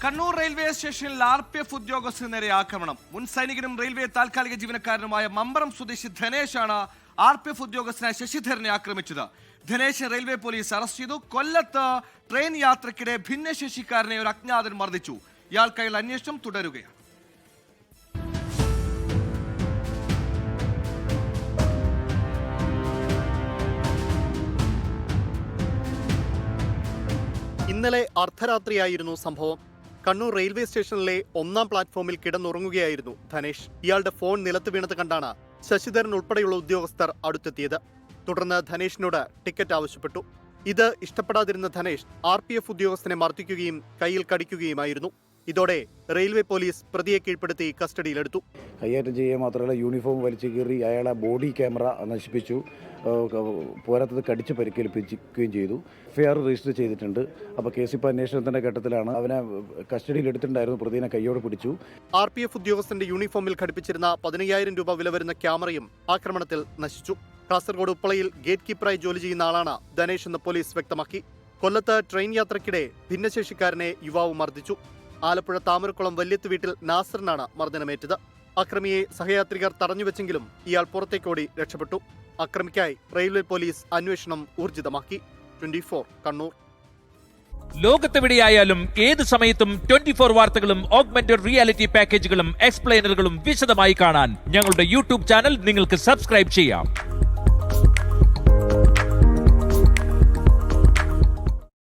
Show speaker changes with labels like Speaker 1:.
Speaker 1: Kannur railway സ്റ്റേഷനിൽ RPF ഉദ്യോഗസ്ഥന് നേരെ ആക്രമണം. മുൻ സൈനികനും റെയിൽവേ താൽക്കാലിക ജീവനക്കാരനുമായ മമ്പറം സ്വദേശി ധനേഷാണ് RPF ഉദ്യോഗസ്ഥനായ ശശിധരനെ ആക്രമിച്ചത്. ധനേഷ് റെയിൽവേ പോലീസ് അറസ്റ്റ് ചെയ്തു. കൊല്ലത്ത് ട്രെയിൻ യാത്രക്കിടെ ഭിന്നശേഷിക്കാരനെ ഒരു അജ്ഞാതൻ മർദ്ദിച്ചു. ഇയാൾക്കായുള്ള അന്വേഷണം തുടരുകയാണ്.
Speaker 2: ഇന്നലെ അർദ്ധരാത്രിയായിരുന്നു സംഭവം. കണ്ണൂർ റെയിൽവേ സ്റ്റേഷനിലെ 1-ാം പ്ലാറ്റ്ഫോമിൽ കിടന്നുറങ്ങുകയായിരുന്നു ധനേഷ്. ഇയാളുടെ ഫോൺ നിലത്ത് വീണത് കണ്ടാണ് ശശിധരൻ ഉൾപ്പെടെയുള്ള ഉദ്യോഗസ്ഥർ അടുത്തെത്തിയത്. തുടർന്ന് ധനേഷിനോട് ടിക്കറ്റ് ആവശ്യപ്പെട്ടു. ഇത് ഇഷ്ടപ്പെടാതിരുന്ന ധനേഷ് RPF ഉദ്യോഗസ്ഥനെ മർദ്ദിക്കുകയും കയ്യിൽ കടിക്കുകയുമായിരുന്നു. ഇതോടെ റെയിൽവേ പോലീസ് പ്രതിയെ കീഴ്പ്പെടുത്തി കസ്റ്റഡിയിലെടുത്തു.
Speaker 3: കൈയേറ്റം ചെയ്യുക മാത്രമല്ല, യൂണിഫോം വലിച്ചു കീറി അയാളെ ബോഡി ക്യാമറ നശിപ്പിച്ചു. പോരാത്തത് കടിച്ച് പരിക്കേൽപ്പിക്കുകയും ചെയ്തു. FIR രജിസ്റ്റർ ചെയ്തിട്ടുണ്ട്. അപ്പോൾ കേസ് ഇപ്പോൾ അന്വേഷണത്തിന്റെ ഘട്ടത്തിലാണ്. അവനെ കസ്റ്റഡിയിലെടുത്തിട്ടുണ്ടായിരുന്നു. പ്രതിനെ കൈയോടെ പിടിച്ചു.
Speaker 2: RPF ഉദ്യോഗസ്ഥന്റെ യൂണിഫോമിൽ ഘടിപ്പിച്ചിരുന്ന 15,000 രൂപ വില വരുന്ന ക്യാമറയും ആക്രമണത്തിൽ നശിച്ചു. കാസർഗോഡ് ഉപ്പളയിൽ ഗേറ്റ് കീപ്പറായി ജോലി ചെയ്യുന്ന ആളാണ് ധനേഷ് എന്ന് പോലീസ് വ്യക്തമാക്കി. കൊല്ലത്ത് ട്രെയിൻ യാത്രക്കിടെ ഭിന്നശേഷിക്കാരനെ യുവാവ് മർദ്ദിച്ചു. ആലപ്പുഴ താമരക്കുളം വല്യത്ത് വീട്ടിൽ നാസറിനാണ് മർദ്ദനമേറ്റത്. അക്രമിയെ സഹയാത്രികർ തടഞ്ഞുവെച്ചെങ്കിലും ഇയാൾ പുറത്തേക്കോടി രക്ഷപ്പെട്ടു. അക്രമിക്കായി റെയിൽവേ പോലീസ് അന്വേഷണം ഊർജിതമാക്കി. 24 കണ്ണൂർ.
Speaker 4: ലോകത്തെവിടെയായാലും ഏത് സമയത്തും 24 വാർത്തകളും ഓഗ്മെന്റഡ് റിയാലിറ്റി പാക്കേജുകളും എക്സ്പ്ലെയിനറുകളും വിശദമായി കാണാൻ ഞങ്ങളുടെ YouTube ചാനൽ നിങ്ങൾക്ക് സബ്സ്ക്രൈബ് ചെയ്യാം.